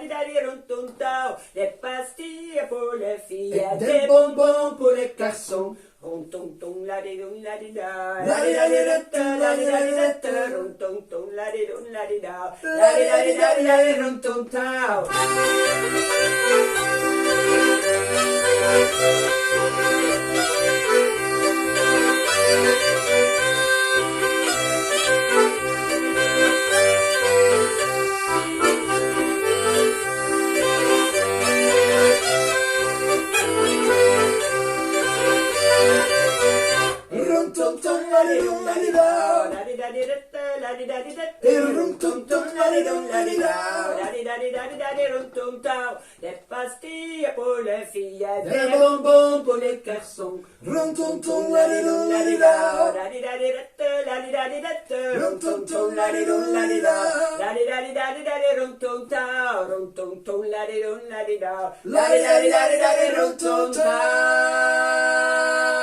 di da di ron ton tao, des pastilles pour les filles, des bonbons pour les garçons. Ron ton ton la di don la di da, la di da di da da, la di da di da da, ron ton ton la di don la di da, la di da di da di da di ron ton tao. Rum tum tum la di dum la di da, la di da di da da, la di da di da da. Rum tum tum la di dum la di da, la di da di da di da di rum tum tao. Des pastilles pour les filles, des bonbons pour les garçons. Rum tum tum la di dum la di da, la di da di da da, la di da di da da. Rum tum tum la di dum la di da, la di da di da di da di rum tum tao. Rum tum tum la di dum la di da, la di da di da di da di rum tum tao.